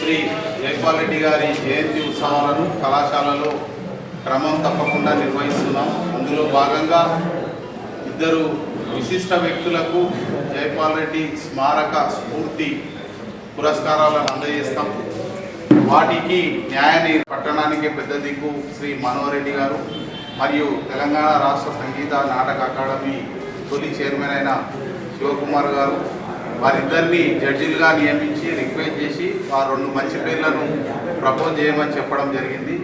శ్రీ జైపాల్ రెడ్డి గారి జయంతి ఉత్సవాలను కళాశాలలో క్రమం తప్పకుండా నిర్వహిస్తున్నాం. అందులో భాగంగా ఇద్దరు విశిష్ట వ్యక్తులకు జైపాల్ రెడ్డి స్మారక స్ఫూర్తి పురస్కారాలను అందజేస్తాం. వాటికి పట్టణానికి పెద్ద దిక్కు శ్రీ మనోహర్ రెడ్డి గారు మరియు తెలంగాణ రాష్ట్ర సంగీత నాటక అకాడమీ తొలి చైర్మన్ అయిన శివకుమార్ గారు వారిద్దరిని జడ్జిలుగా నియమించి రిక్వెస్ట్ చేసి వారు 2 మంచి పేర్లను ప్రపోజ్ చేయమని చెప్పడం జరిగింది.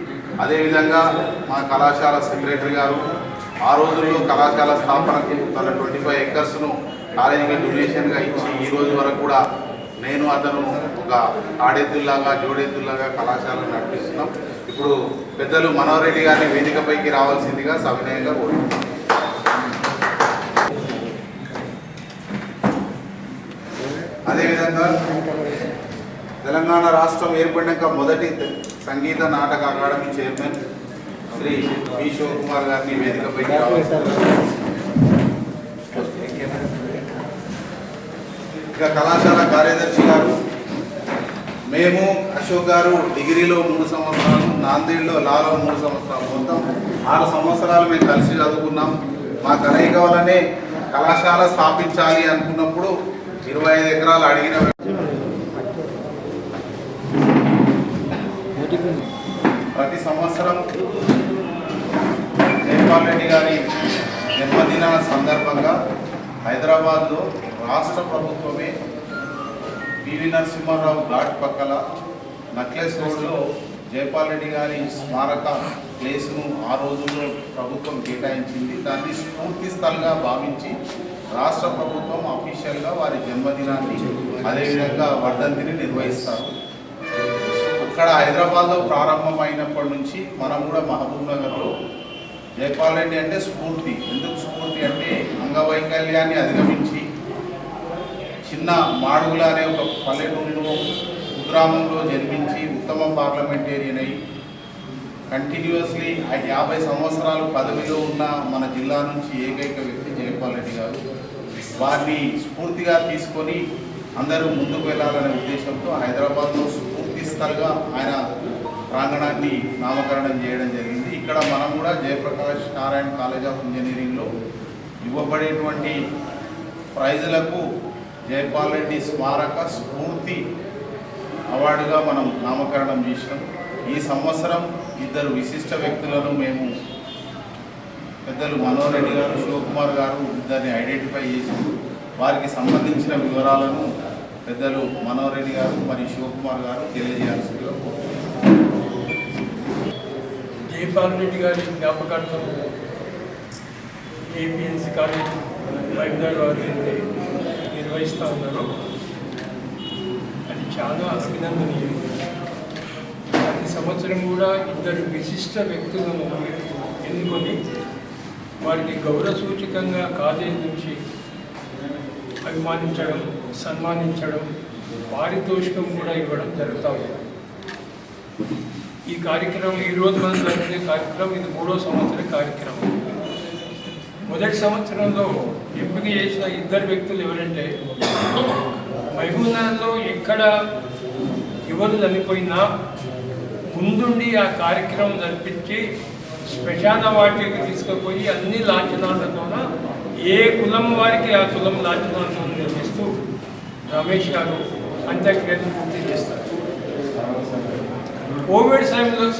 అదేవిధంగా మా కళాశాల సెక్రటరీ గారు ఆ రోజుల్లో కళాశాల స్థాపనకు తన 25 ఏకర్స్ను కాలేజీకి డొనేషన్గా ఇచ్చి ఈ రోజు వరకు కూడా నేను అతను ఒక ఆడెద్దుల్లాగా జోడెద్దుల్లాగా కళాశాలను నడిపిస్తున్నాం. ఇప్పుడు పెద్దలు మనోహర్ రెడ్డి గారిని వేదికపైకి రావాల్సిందిగా సవినయంగా కోరుతున్నాం. అదేవిధంగా తెలంగాణ రాష్ట్రం ఏర్పడినాక మొదటి సంగీత నాటక academy chairman Shri P Shivakumar గారిని వేదికపైకి రావాల్సిందిగా. ఇక కళాశాల కార్యదర్శి గారు, మేము అశోక్ గారు డిగ్రీలో 3 సంవత్సరాలు, నాందేడ్లో లాలో 3 సంవత్సరాలు, మొత్తం 6 సంవత్సరాలు మేము కలిసి చదువుకున్నాం. మా కలయిక వల్లనే కళాశాల స్థాపించాలి అనుకున్నప్పుడు 25 ఎకరాలు అడిగిన ప్రతి సంవత్సరం జైపాల్ రెడ్డి గారి జన్మదిన సందర్భంగా హైదరాబాద్లో రాష్ట్ర ప్రభుత్వమే పివి నరసింహారావు ఘాట్ పక్కల నక్లెస్ రోడ్లో జైపాల్ రెడ్డి గారి స్మారక ప్లేస్ను ఆ రోజుల్లో ప్రభుత్వం కేటాయించింది. దాన్ని స్ఫూర్తి స్థలంగా భావించి రాష్ట్ర ప్రభుత్వం అఫీషియల్గా వారి జన్మదినాన్ని అదేవిధంగా వర్ధంతిని నిర్వహిస్తారు. అక్కడ హైదరాబాద్లో ప్రారంభమైనప్పటి నుంచి మనం కూడా మహబూబ్ నగర్లో జైపాల్ రెడ్డి అంటే స్ఫూర్తి. ఎందుకు స్ఫూర్తి అంటే అంగవైకల్యాన్ని అధిగమించి చిన్న మాడుగుల అనే ఒక పల్లెటూరులో కుగ్రామంలో జన్మించి ఉత్తమ పార్లమెంటేరియన్ అయి కంటిన్యూస్లీ 50 సంవత్సరాలు పదవిలో ఉన్న మన జిల్లా నుంచి ఏకైక వ్యక్తి జైపాల్ రెడ్డి గారు. వారిని స్ఫూర్తిగా తీసుకొని అందరూ ముందుకు వెళ్ళాలనే ఉద్దేశంతో హైదరాబాద్లో స్ఫూర్తి స్థలంగా ఆయన ప్రాంగణాన్ని నామకరణం చేయడం జరిగింది. ఇక్కడ మనం కూడా జయప్రకాష్ నారాయణ కాలేజ్ ఆఫ్ ఇంజనీరింగ్లో ఇవ్వబడేటువంటి ప్రైజులకు జైపాల్ రెడ్డి స్మారక స్ఫూర్తి అవార్డుగా మనం నామకరణం చేసినాం. ఈ సంవత్సరం 2 విశిష్ట వ్యక్తులను మేము పెద్దలు మనోహర్ రెడ్డి గారు, శివకుమార్ గారు ఇద్దరిని ఐడెంటిఫై చేసి వారికి సంబంధించిన వివరాలను పెద్దలు మనోహర్ రెడ్డి గారు మరియు శివకుమార్ గారు తెలియజేయాల్సిందిగా కోరుతున్నాను. జైపాల్ రెడ్డి గారి జ్ఞాపకార్థం ఏపీఎన్సీ కాలేజ్ వైద్యులు వారు అయితే నిర్వహిస్తూ ఉన్నారు. అది చాలా అభినందనీయం. ప్రతి సంవత్సరం కూడా 2 విశిష్ట వ్యక్తులను ఎన్నుకొని వారికి గౌరవ సూచకంగా కాలేజీ నుంచి అభిమానించడం, సన్మానించడం, పారితోషికం కూడా ఇవ్వడం జరుగుతూ ఉంది. ఈ కార్యక్రమం ఈరోజు మనం జరిగే కార్యక్రమం ఇది 3వ సంవత్సరం కార్యక్రమం. మొదటి సంవత్సరంలో ఎంపిక చేసిన 2 వ్యక్తులు ఎవరంటే మహబూబ్నగర్లో ఎక్కడ ఎవరు చనిపోయినా ముందుండి ఆ కార్యక్రమం జరిపించి శ్మశాన వాటికి తీసుకుపోయి అన్ని లాంఛనాలతోన ఏ కులం వారికి ఆ కులం లాంఛనాలను నిర్మిస్తూ రమేష్ గారు అంత్యక్రియలు పూర్తి చేస్తారు. కోవిడ్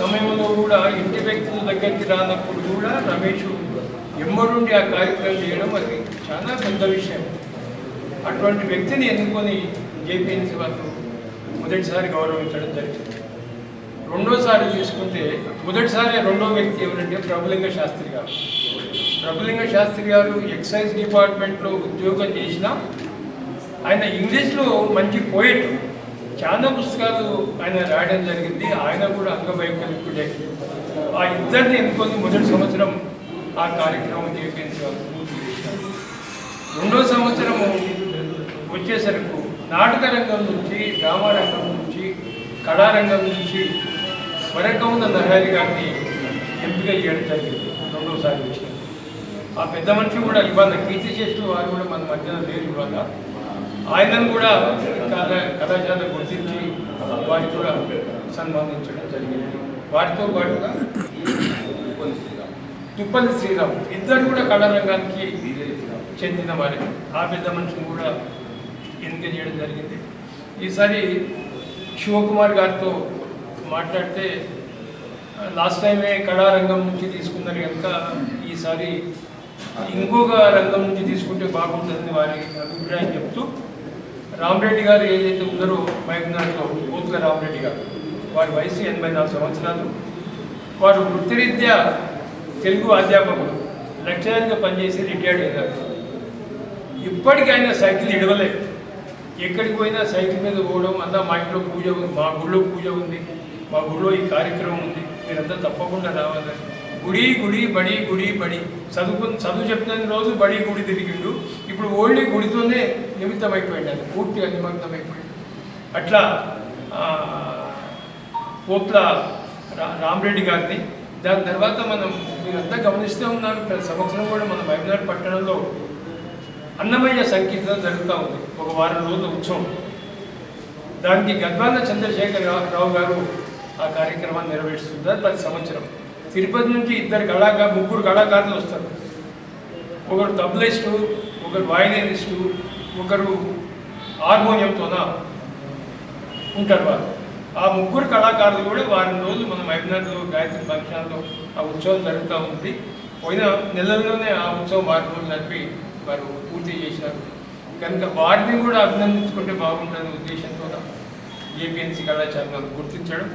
సమయంలో కూడా ఇంటి వ్యక్తుల దగ్గరికి రానప్పుడు కూడా రమేష్ ఎమ్మడుండి ఆ కార్యక్రమం చేయడం అది చాలా పెద్ద విషయం. అటువంటి వ్యక్తిని ఎన్నుకొని జేపీఎన్సీ వాళ్ళు మొదటిసారి గౌరవించడం జరిగింది. రెండోసారి తీసుకుంటే మొదటిసారి 2వ వ్యక్తి ఎవరంటే ప్రభులింగ శాస్త్రి గారు. ప్రభులింగ శాస్త్రి గారు ఎక్సైజ్ డిపార్ట్మెంట్లో ఉద్యోగం చేసిన ఆయన ఇంగ్లీష్లో మంచి పోయిట్, చాలా పుస్తకాలు ఆయన రాయడం జరిగింది. ఆయన కూడా అంగవైకల్యుడే. ఆ ఇద్దరిని ఎన్నుకొని మొదటి సంవత్సరం ఆ కార్యక్రమం జేపీఎన్సీ వాళ్ళు పూర్తి చేశారు. 2వ సంవత్సరము వచ్చేసరికి నాటక రంగం నుంచి, డ్రామా రంగం నుంచి, కళారంగం నుంచి వరకౌన నరహరి గారిని ఎంపిక చేయడం జరిగింది. 2వసారి వచ్చింది. ఆ పెద్ద మనిషి కూడా ఇవాళ కీర్తి చేసిన వారు కూడా మన మధ్యన లేరు. ఇవాళ ఆయనను కూడా కళాశాల గుర్తించి వారికి కూడా సన్మానించడం జరిగింది. వారితో పాటుగా తుప్పల్లి శ్రీరామ్ ఇద్దరు కూడా కళారంగానికి చెందిన వారే. ఆ పెద్ద మనిషిని కూడా ఎన్నిక చేయడం జరిగింది. ఈసారి శివకుమార్ గారితో మాట్లాడితే లాస్ట్ టైమే కళారంగం నుంచి తీసుకున్నారు కనుక ఈసారి ఇంకొక రంగం నుంచి తీసుకుంటే బాగుంటుందని వారి అభిప్రాయం చెప్తూ రామరెడ్డి గారు ఏదైతే ఉన్నారో మహబూబ్నగర్లో పోతుల రామరెడ్డి గారు, వారి వయసు 84 సంవత్సరాలు. వారు వృత్తిరీత్యా తెలుగు అధ్యాపకులు, లెక్చరర్గా పనిచేసి రిటైర్డ్ అయ్యారు. ఇప్పటికీ ఆయన సైకిల్ ఇడవలేదు. ఎక్కడికి పోయినా సైకిల్ మీద పోవడం, అంతా మా ఇంట్లో పూజ ఉంది, మా గుళ్ళో పూజ ఉంది, మా గుళ్ళో ఈ కార్యక్రమం ఉంది, మీరంతా తప్పకుండా రావాలని. గుడి గుడి బడి గుడి బడి చదువు చెప్పిన రోజు బడి గుడి తిరిగిండు. ఇప్పుడు ఓన్లీ గుడితోనే నిమిత్తం అయిపోయాడు, అది పూర్తిగా నిమగ్నం అయిపోయాడు. అట్లా పోట్ల రామరెడ్డి గారిని. దాని తర్వాత మనం మీరంతా గమనిస్తూ ఉన్నారు, ప్రతి సంవత్సరం కూడా మన మహబూబ్నగర్ పట్టణంలో అన్నమయ్య సంకీర్తన జరుగుతూ ఉంది. ఒక వారం రోజుల ఉత్సవం. దానికి గద్వాల చంద్రశేఖర్ రావు గారు ఆ కార్యక్రమాన్ని నిర్వహిస్తున్నారు ప్రతి సంవత్సరం. తిరుపతి నుంచి ముగ్గురు కళాకారులు వస్తారు. ఒకరు తబలిస్టు, ఒకరు వయలినిస్టు, ఒకరు హార్మోనియంతోన ఉంటారు వారు. ఆ ముగ్గురు కళాకారులు కూడా వారం రోజులు మన మహబూబ్నగర్లో గాయత్రి ఫంక్షన్లో ఆ ఉత్సవం జరుగుతూ ఉంది. పోయిన నెలల్లోనే ఆ ఉత్సవం 6 రోజులు నడిపి వారు పూర్తి చేశారు. కనుక వారిని కూడా అభినందించుకుంటే బాగుంటుందనే ఉద్దేశంతో ఏపీఎన్సీ కళాశాలను గుర్తించడం,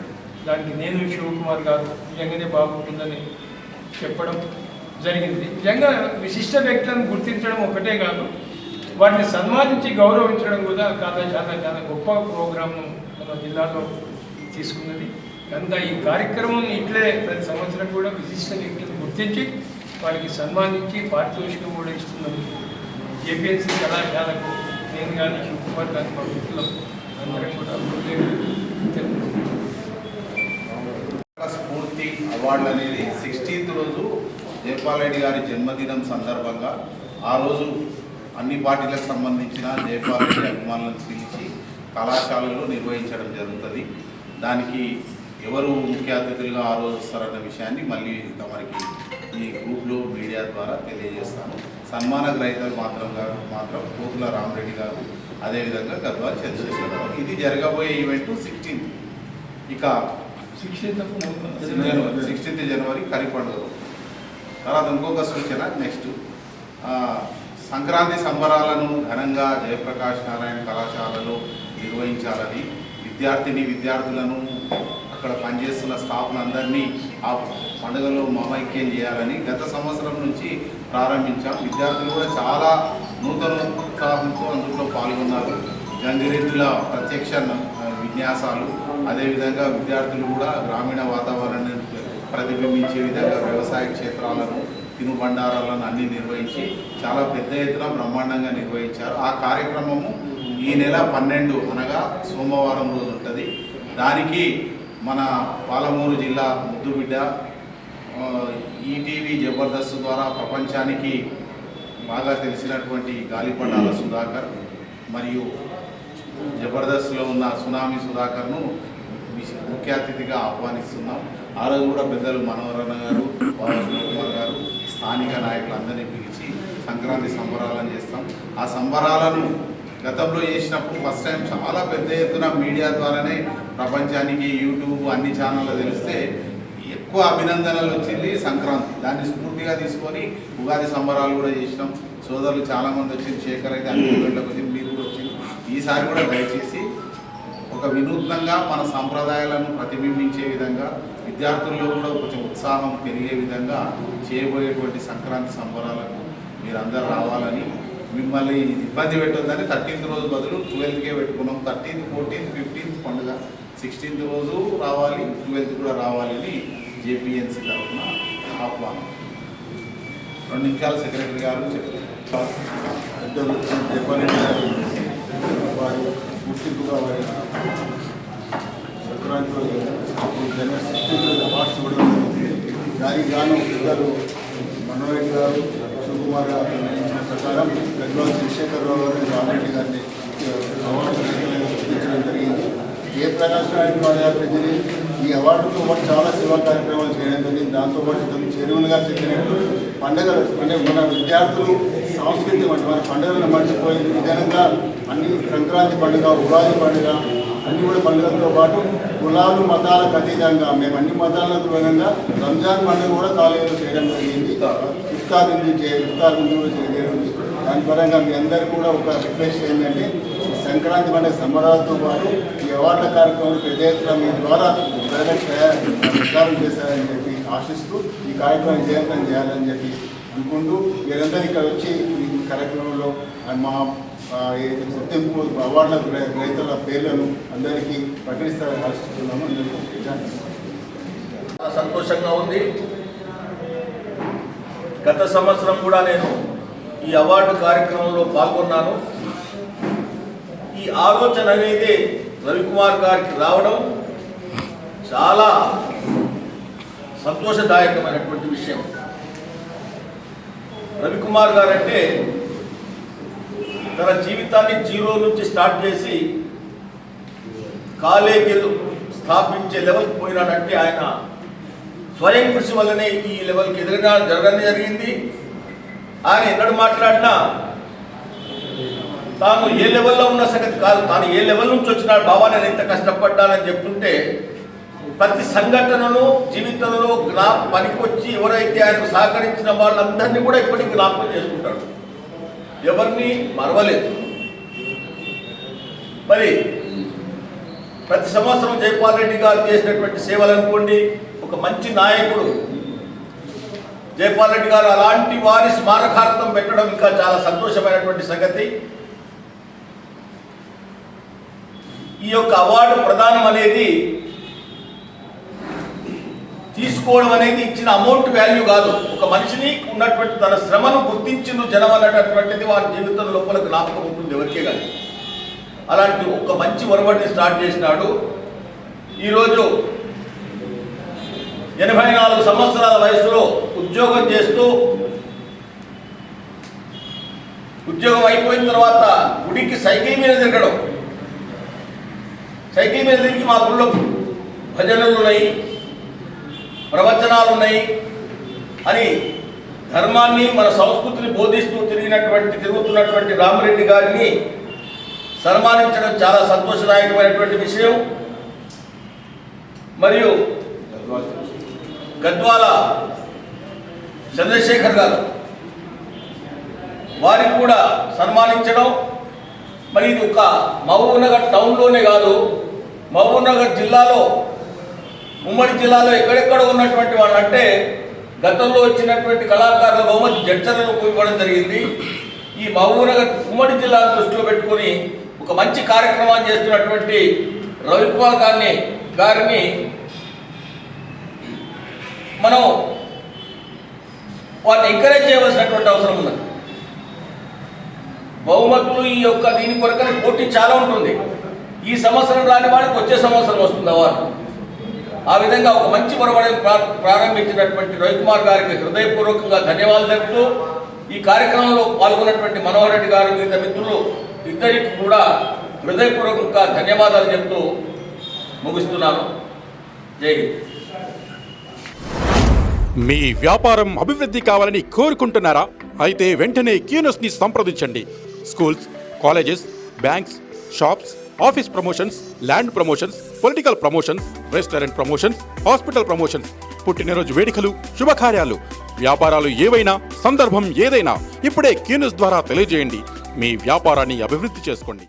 దానికి నేను శివకుమార్ గారు నిజంగానే బాగుంటుందని చెప్పడం జరిగింది. నిజంగా విశిష్ట వ్యక్తులను గుర్తించడం ఒకటే కాదు, వారిని సన్మానించి గౌరవించడం కూడా చాలా గొప్ప ప్రోగ్రాంను మన జిల్లాలో తీసుకున్నది. కనుక ఈ కార్యక్రమం ఇట్లే ప్రతి సంవత్సరం కూడా విశిష్ట వ్యక్తులను గుర్తించి వారికి సన్మానించి పారితోషికం కూడా ఇస్తున్నందుకు ఏపీఎన్సీ కళాశాలకు నేను కానీ శివకుమార్ కానీ మా మిత్రులు అందరం కూడా స్ఫూర్తి అవార్డు అనేది 16th రోజు జైపాల్ రెడ్డి గారి జన్మదినం సందర్భంగా ఆ రోజు అన్ని పార్టీలకు సంబంధించిన జైపాల్ రెడ్డి అభిమానులను పిలిచి కళాశాలలో నిర్వహించడం జరుగుతుంది. దానికి ఎవరు ముఖ్య అతిథులుగా ఆ రోజు వస్తారన్న విషయాన్ని మళ్ళీ తమరికి ఈ గ్రూప్లో మీడియా ద్వారా తెలియజేస్తాను. సన్మాన గ్రహీతలు మాత్రం పోతుల రామరెడ్డి గారు, అదేవిధంగా గద్వాల చంద్రశేఖర్ రావు. ఇది జరగబోయే ఈవెంట్ 16th. ఇక 16th జనవరి కరిపండుగ. తర్వాత ఇంకొక సూచన, నెక్స్ట్ సంక్రాంతి సంబరాలను ఘనంగా జయప్రకాష్ నారాయణ కళాశాలలో నిర్వహించాలని విద్యార్థులను అక్కడ పనిచేస్తున్న స్టాఫ్ను అందరినీ ఆ పండుగలో మమైక్యం చేయాలని గత సంవత్సరం నుంచి ప్రారంభించాం. విద్యార్థులు కూడా చాలా నూతన ఉత్సాహంతో అందులో పాల్గొన్నారు. గంగిరెద్దుల ప్రత్యక్ష విన్యాసాలు, అదేవిధంగా విద్యార్థులు కూడా గ్రామీణ వాతావరణాన్ని ప్రతిబింబించే విధంగా వ్యవసాయ క్షేత్రాలను, తినుబండారాలను అన్నీ నిర్వహించి చాలా పెద్ద ఎత్తున బ్రహ్మాండంగా నిర్వహించారు. ఆ కార్యక్రమము ఈ నెల 12 అనగా సోమవారం రోజు ఉంటుంది. దానికి మన పాలమూరు జిల్లా ముద్దుబిడ్డ ఈటీవీ జబర్దస్త్ ద్వారా ప్రపంచానికి బాగా తెలిసినటువంటి గాలిపటాల సుధాకర్ మరియు జబర్దస్త్లో ఉన్న సునామీ సుధాకర్ను ముఖ్య అతిథిగా ఆహ్వానిస్తున్నాం. ఆ రోజు కూడా పెద్దలు మనోహరణ గారు, కుమార్ గారు, స్థానిక నాయకులందరినీ పిలిచి సంక్రాంతి సంబరాలను చేస్తాం. ఆ సంబరాలను గతంలో చేసినప్పుడు ఫస్ట్ టైం చాలా పెద్ద ఎత్తున మీడియా ద్వారానే ప్రపంచానికి యూట్యూబ్ అన్ని ఛానళ్ళు తెలిస్తే ఎక్కువ అభినందనలు వచ్చింది సంక్రాంతి. దాన్ని స్ఫూర్తిగా తీసుకొని ఉగాది సంబరాలు కూడా చేసినాం. సోదరులు చాలామంది వచ్చింది, శేఖర్ అయితే అన్ని గంటలకు వచ్చింది, మీరు కూడా వచ్చింది. ఈసారి కూడా దయచేసి ఒక వినూత్నంగా మన సాంప్రదాయాలను ప్రతిబింబించే విధంగా విద్యార్థుల్లో కూడా కొంచెం ఉత్సాహం పెరిగే విధంగా చేయబోయేటువంటి సంక్రాంతి సంబరాలకు మీరందరూ రావాలని, మిమ్మల్ని ఇబ్బంది పెట్టొద్దని 13th రోజు బదులు 12కే పెట్టుకున్నాం. 13th, 14th, 15th పండుగ, 16th రోజు రావాలి, 12th కూడా రావాలని జేపీఎన్సీ తరఫున ఆహ్వానం. 2 నిమిషాలు సెక్రటరీ గారు చెప్తారు. వారి గుర్తింపుగా వారి సంక్రాంతి జనవరి 16th అవార్డ్స్ ఇవ్వడం జరిగింది. దానికి గాను పెద్దలు మనోహర్ గారు, శివకుమార్ గారు నిర్ణయించిన ప్రకారం గద్వాల చంద్రశేఖర్ రావు గారు, రామరెడ్డి గారిని అవార్డు గుర్తించడం జరిగింది. జయప్రకాష్ నాయుడు పాదయాత్ర ఈ అవార్డుతో పాటు చాలా సేవా కార్యక్రమాలు చేయడం జరిగింది. దాంతోపాటు చెరువులు గారు చెప్పినట్టు పండుగలు అంటే మన విద్యార్థులు సాంస్కృతిక మన పండుగలను మర్చిపోయే విధంగా అన్ని సంక్రాంతి పండుగ, ఉగాది పండుగ అన్ని కూడా పండుగలతో పాటు కులాలు మతాలకు అతీతంగా మేము అన్ని మతాలకు విధంగా రంజాన్ పండుగ కూడా కాలేజీలో చేయడం జరిగింది. ఇఫ్తార్ విందు కూడా చేయడం. దాని పరంగా మీ అందరికీ కూడా ఒక రిక్వెస్ట్ ఏంటంటే సంక్రాంతి పండుగ సంబరాలతో పాటు ఈ అవార్డుల కార్యక్రమం పెద్ద ఎత్తున మీ ద్వారా ప్రచారం చేశారని చెప్పి ఆశిస్తూ ఈ కార్యక్రమం జయప్రదం చేయాలని చెప్పి అనుకుంటూ మీరందరూ ఇక్కడ వచ్చి ఈ కార్యక్రమంలో మా గుర్తింపు అవార్డుల రైతుల పేర్లను అందరికీ ప్రకటిస్తారని ఆశిస్తున్నాము. సంతోషంగా ఉంది. గత సంవత్సరం కూడా నేను ఈ అవార్డు కార్యక్రమంలో పాల్గొన్నాను. ఈ ఆలోచన అనేది రవికుమార్ గారికి రావడం చాలా సంతోషదాయకమైనటువంటి విషయం. రవికుమార్ గారు అంటే తన జీవితాన్ని జీరో నుంచి స్టార్ట్ చేసి కాలేజీలు స్థాపించే లెవెల్కి పోయినాడంటే ఆయన స్వయం కృషి వల్లనే ఈ లెవెల్కి జరగడం జరిగింది. ఆయన ఎన్నడూ మాట్లాడినా తాను ఏ లెవెల్లో ఉన్న సంగతి కాదు, తాను ఏ లెవెల్ నుంచి వచ్చినాడు బాబా నేను ఎంత కష్టపడ్డానని చెప్తుంటే ప్రతి సంఘటనను జీవితంలో పనికొచ్చి ఎవరైతే ఆయనకు సహకరించిన వాళ్ళందరినీ కూడా ఇప్పటికీ జ్ఞాపకం చేసుకుంటాడు. ఎవరిని మరవలేదు. మరి ప్రతి సంవత్సరం జైపాల్ రెడ్డి గారు చేసినటువంటి సేవలు అనుకోండి, ఒక మంచి నాయకుడు జైపాల్ రెడ్డి గారు అలాంటి వారి స్మారకార్థం పెట్టడం ఇంకా చాలా సంతోషమైనటువంటి సంగతి. ఈ యొక్క అవార్డు ప్రదానం అనేది తీసుకోవడం అనేది ఇచ్చిన అమౌంట్ వాల్యూ కాదు, ఒక మనిషిని ఉన్నటువంటి తన శ్రమను గుర్తించిన జనం అన్నటువంటిది వారి జీవితం లోపల జ్ఞాపకం ఉంటుంది ఎవరికే కానీ. అలాంటి ఒక మంచి ఒరవడిని స్టార్ట్ చేసినాడు. ఈరోజు 84 సంవత్సరాల వయసులో ఉద్యోగం చేస్తూ ఉద్యోగం అయిపోయిన తర్వాత గుడికి సైకిల్ మీద తిరగడం, సైకిల్ మీద తిరిగి మా గుడిలో భజనలు ఉన్నాయి, ప్రవచనాలు ఉన్నాయి అని ధర్మాన్ని మన సంస్కృతిని బోధిస్తూ తిరుగుతున్నటువంటి రామిరెడ్డి గారిని సన్మానించడం చాలా సంతోషదాయకమైనటువంటి విషయం. మరియు గద్వాల చంద్రశేఖర్ గారు వారికి కూడా సన్మానించడం, మరి ఇది ఒక మహబూబ్నగర్ టౌన్లోనే కాదు, మహబూబ్నగర్ జిల్లాలో ఉమ్మడి జిల్లాలో ఎక్కడెక్కడ ఉన్నటువంటి వాళ్ళు అంటే గతంలో వచ్చినటువంటి కళాకారుల బహుమతి జడ్చర్లకు ఇవ్వడం జరిగింది. ఈ మహబూబ్నగర్ ఉమ్మడి జిల్లాను దృష్టిలో పెట్టుకుని ఒక మంచి కార్యక్రమాన్ని చేస్తున్నటువంటి రవికుమార్ గారిని మనం వారిని ఎంకరేజ్ చేయవలసినటువంటి అవసరం ఉన్నది. బహుమతులు ఈ యొక్క దీని కొరకని పోటీ చాలా ఉంటుంది. ఈ సంవత్సరం రాని వాడికి వచ్చే సంవత్సరం వస్తుంది అవార్డు. ఆ విధంగా ఒక మంచి పొరబడిని ప్రారంభించినటువంటి రవికుమార్ గారికి హృదయపూర్వకంగా ధన్యవాదాలు తెలుపుతూ ఈ కార్యక్రమంలో పాల్గొన్నటువంటి మనోహర్ రెడ్డి గారు మిగతా మిత్రులు ఇద్దరికి కూడా హృదయపూర్వకంగా ధన్యవాదాలు చెప్తూ ముగిస్తున్నాను. జై హింద్. మీ వ్యాపారం అభివృద్ధి కావాలని కోరుకుంటున్నారా? అయితే వెంటనే క్యూనస్ని సంప్రదించండి. Schools, colleges, banks, shops, office promotions, land promotions, political promotions, restaurant promotions, hospital promotions, పుట్టినరోజు వేడుకలు, శుభకార్యాలు, వ్యాపారాలు ఏవైనా, సందర్భం ఏదైనా ఇప్పుడే క్యూనస్ ద్వారా తెలియజేయండి. మీ వ్యాపారాన్ని అభివృద్ధి చేసుకోండి.